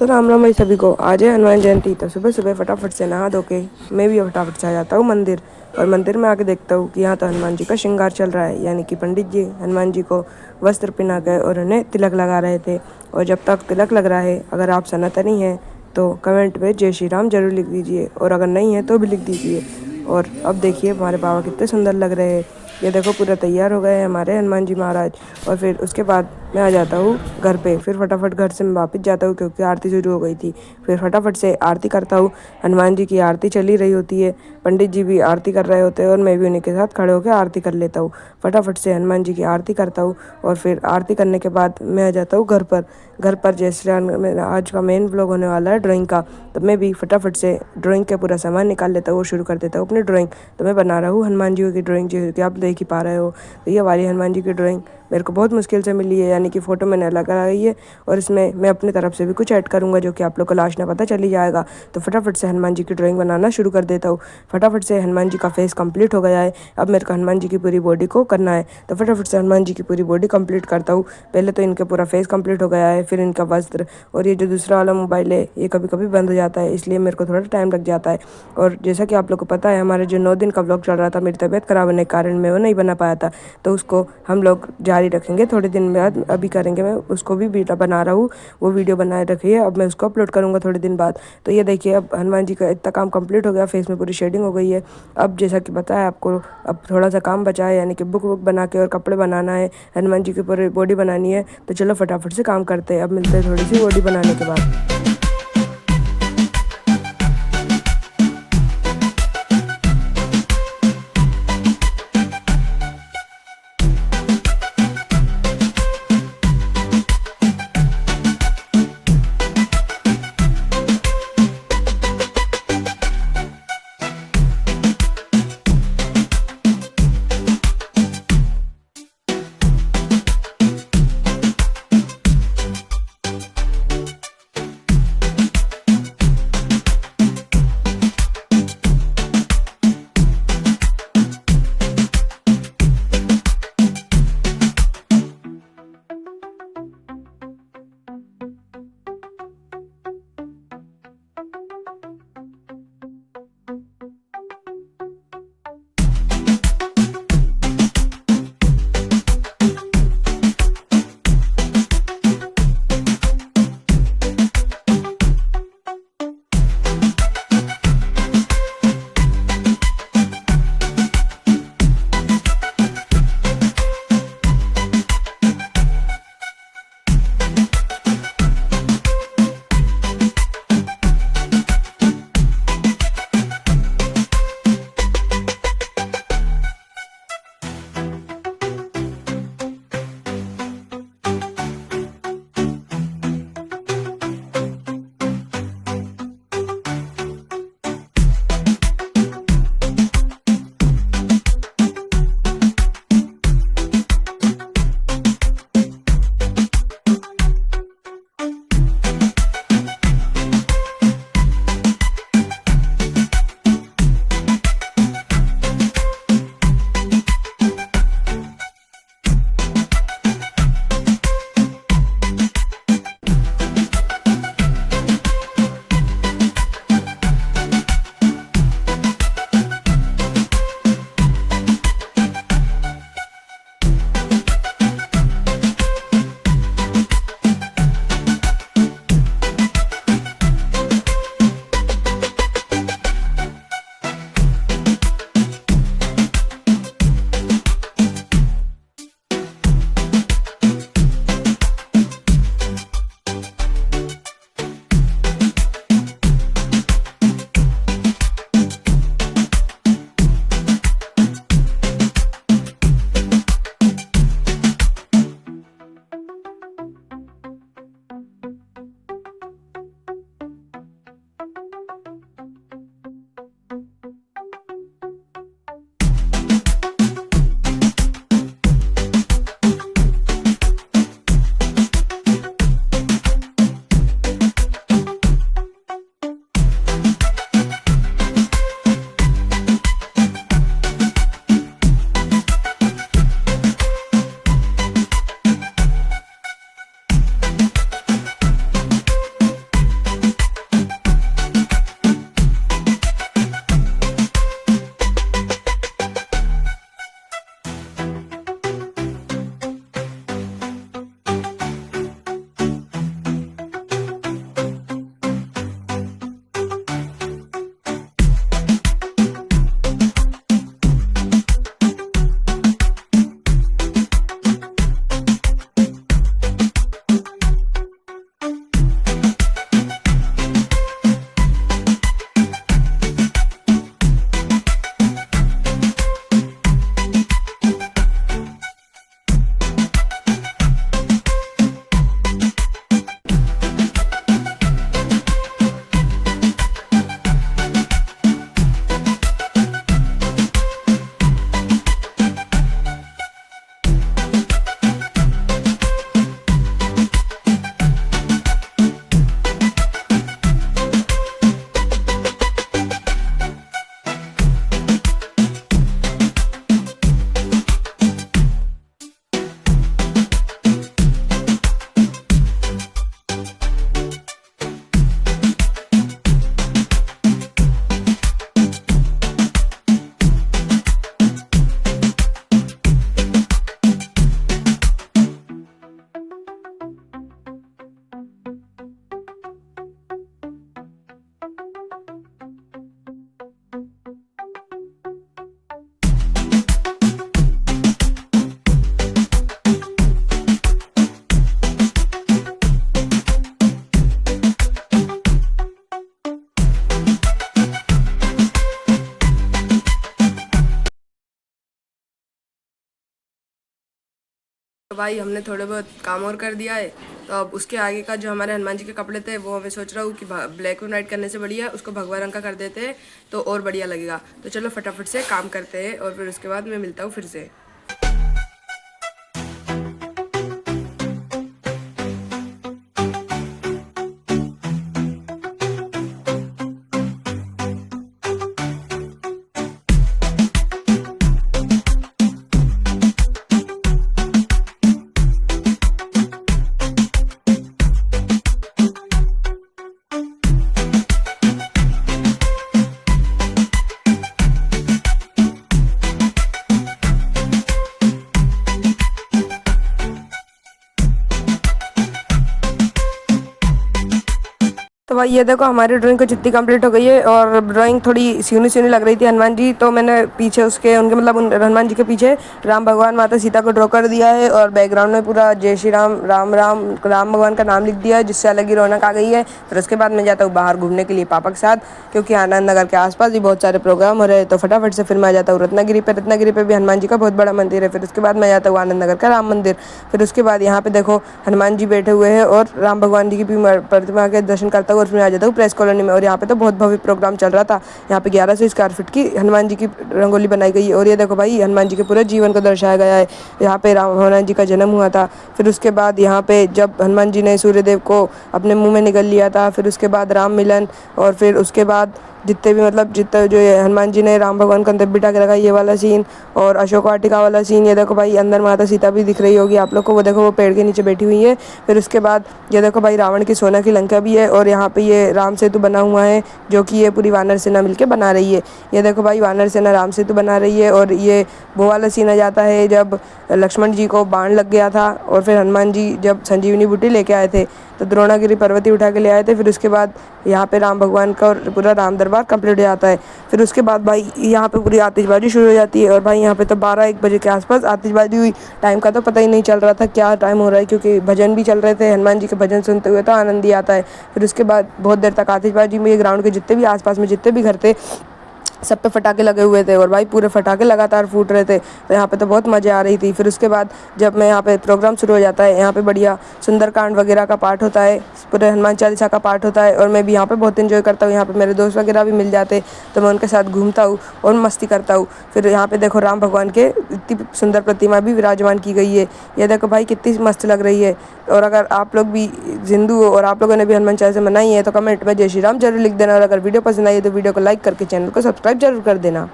तो राम राम भाई सभी को। आज है हनुमान जयंती। तो सुबह सुबह फटाफट से नहा धो के मैं भी फटाफट से आ जाता हूँ मंदिर। और मंदिर में आके देखता हूँ कि यहाँ तो हनुमान जी का श्रृंगार चल रहा है, यानी कि पंडित जी हनुमान जी को वस्त्र पहना गए और उन्हें तिलक लगा रहे थे। और जब तक तिलक लग रहा है, अगर आप सनातनी हैं तो कमेंट में जय श्री राम जरूर लिख दीजिए, और अगर नहीं है तो भी लिख दीजिए। और अब देखिए हमारे बाबा कितने सुंदर लग रहे हैं। ये देखो पूरा तैयार हो गए हैं हमारे हनुमान जी महाराज। और फिर उसके बाद मैं आ जाता हूँ घर पे। फिर फटाफट घर से मैं वापस जाता हूँ क्योंकि आरती शुरू हो गई थी। फिर फटाफट से आरती करता हूँ। हनुमान जी की आरती चली रही होती है, पंडित जी भी आरती कर रहे होते हैं और मैं भी उन्हीं के साथ खड़े होकर आरती कर लेता हूँ। फटाफट से हनुमान जी की आरती करता हूँ और फिर आरती करने के बाद मैं आ जाता हूँ घर पर। घर पर जैसे मेरा आज का मेन व्लॉग होने वाला है ड्राइंग का, तो मैं भी फटाफट से ड्राइंग का पूरा सामान निकाल लेता हूँ और शुरू कर देता हूँ अपनी ड्राइंग। तो मैं बना रहा हूँ हनुमान जी की ड्राइंग, जैसे कि आप देख ही पा रहे हो। तो ये वाली हनुमान जी की ड्राइंग मेरे को बहुत मुश्किल से मिली है, यानी कि फ़ोटो मैंने अलग लगाई है और इसमें मैं अपनी तरफ से भी कुछ ऐड करूँगा जो कि आप लोग को लास्ट में पता चल ही जाएगा। तो फटाफट से हनुमान जी की ड्राइंग बनाना शुरू कर देता हूँ। फटाफट से हनुमान जी का फेस कंप्लीट हो गया है। अब मेरे को हनुमान जी की पूरी बॉडी को करना है, तो फटाफट से हनुमान जी की पूरी बॉडी कंप्लीट करता हूँ। पहले तो इनका पूरा फेस कंप्लीट हो गया है, फिर इनका वस्त्र। और ये जो दूसरा वाला मोबाइल है ये कभी कभी बंद हो जाता है, इसलिए मेरे को थोड़ा टाइम लग जाता है। और जैसा कि आप लोग को पता है, हमारे जो 9 दिन का व्लॉग चल रहा था, मेरी तबीयत खराब होने के कारण मैं वो नहीं बना पाया था, तो उसको हम लोग जारी रखेंगे थोड़े दिन बाद। अभी करेंगे, मैं उसको भी वीडियो बना रहा हूँ, वो वीडियो बनाए रखिए। अब मैं उसको अपलोड करूँगा थोड़े दिन बाद। तो ये देखिए अब हनुमान जी का इतना काम कंप्लीट हो गया, फेस में पूरी शेडिंग हो गई है। अब जैसा कि बताया आपको, अब थोड़ा सा काम बचा है, यानी कि बुक बना के और कपड़े बनाना है, हनुमान जी की पूरी बॉडी बनानी है। तो चलो फटाफट से काम करते हैं। अब मिलते हैं थोड़ी सी बॉडी बनाने के बाद। तो भाई हमने थोड़े बहुत काम और कर दिया है। तो अब उसके आगे का जो हमारे हनुमान जी के कपड़े थे वो मैं सोच रहा हूँ कि ब्लैक एंड वाइट करने से बढ़िया उसको भगवा रंग का कर देते हैं तो और बढ़िया लगेगा। तो चलो फटाफट से काम करते हैं और फिर उसके बाद मैं मिलता हूँ फिर से। तो भाई ये देखो हमारी ड्राइंग कुछ इतनी कंप्लीट हो गई है और ड्राइंग थोड़ी सूनी सूनी लग रही थी हनुमान जी, तो मैंने पीछे उसके उनके मतलब उन हनुमान जी के पीछे राम भगवान माता सीता को ड्रॉ कर दिया है और बैकग्राउंड में पूरा जय श्री राम राम राम राम भगवान का नाम लिख दिया है, जिससे अलग ही रौनक आ गई है। फिर उसके बाद मैं जाता हूँ बाहर घूमने के लिए पापा के साथ, क्योंकि आनंद नगर के आसपास भी बहुत सारे प्रोग्राम हो रहे हैं। तो फटाफट से फिर मैं जाता हूँ रत्नागिरी पे। रत्नागिरी पे भी हनुमान जी का बहुत बड़ा मंदिर है। फिर उसके बाद मैं जाता हूँ आनंद नगर का राम मंदिर। फिर उसके बाद यहाँ पे देखो हनुमान जी बैठे हुए हैं और राम भगवान जी की भी प्रतिमा के दर्शन करता हूँ और फिर आ जाता हूँ प्रेस कॉलोनी में। और यहाँ पे तो बहुत भव्य प्रोग्राम चल रहा था। यहाँ पे 1100 स्क्वायर फीट की हनुमान जी की रंगोली बनाई गई है और ये देखो भाई हनुमान जी के पूरे जीवन को दर्शाया गया है। यहाँ पे राम हनुमान जी का जन्म हुआ था। फिर उसके बाद यहाँ पे जब हनुमान जी ने सूर्यदेव को अपने मुंह में निगल लिया था, फिर उसके बाद राम मिलन, और फिर उसके बाद जितने भी मतलब जितने जो ये हनुमान जी ने राम भगवान को अंदर बिठा के रखा ये वाला सीन, और अशोक वाटिका वाला सीन। ये देखो भाई अंदर माता सीता भी दिख रही होगी आप लोग को, वो देखो वो पेड़ के नीचे बैठी हुई है। फिर उसके बाद ये देखो भाई रावण की सोना की लंका भी है और यहाँ पे ये राम सेतु बना हुआ है जो कि ये पूरी वानर सेना मिलके बना रही है। ये देखो भाई वानर सेना राम सेतु बना रही है और ये वो वाला सीन आ जाता है जब लक्ष्मण जी को बाण लग गया था और फिर हनुमान जी जब संजीवनी बूटी लेके आए थे तो द्रोणागिरी पर्वत ही उठा के ले आए थे। फिर उसके बाद यहाँ पे राम भगवान का और पूरा राम दरबार कंप्लीट हो जाता है। फिर उसके बाद भाई यहाँ पे पूरी आतिशबाजी शुरू हो जाती है और भाई यहाँ पे तो 12-1 बजे के आसपास आतिशबाजी हुई। टाइम का तो पता ही नहीं चल रहा था क्या टाइम हो रहा है, क्योंकि भजन भी चल रहे थे। हनुमान जी के भजन सुनते हुए तो आनंद ही आता है। फिर उसके बाद बहुत देर तक आतिशबाजी में ग्राउंड के जितने भी आसपास में जितने भी घर थे सब पे फटाके लगे हुए थे और भाई पूरे फटाके लगातार फूट रहे थे। तो यहाँ पे तो बहुत मज़ा आ रही थी। फिर उसके बाद जब मैं यहाँ पे प्रोग्राम शुरू हो जाता है, यहाँ पे बढ़िया सुंदरकांड वगैरह का पाठ होता है, पूरे हनुमान चालीसा का पाठ होता है और मैं भी यहाँ पे बहुत इन्जॉय करता हूँ। यहाँ पे मेरे दोस्त वगैरह भी मिल जाते तो मैं उनके साथ घूमता हूँ और मस्ती करता हूँ। फिर यहाँ पे देखो राम भगवान के इतनी सुंदर प्रतिमा भी विराजमान की गई है। ये देखो भाई कितनी मस्त लग रही है। और अगर आप लोग भी हिंदू हो और आप लोगों ने भी हनुमान चालीसा मनाई है तो कमेंट में जय श्री राम जरूर लिख देना। और अगर वीडियो पसंद आई है तो वीडियो को लाइक करके चैनल को सब्सक्राइब जरूर कर देना।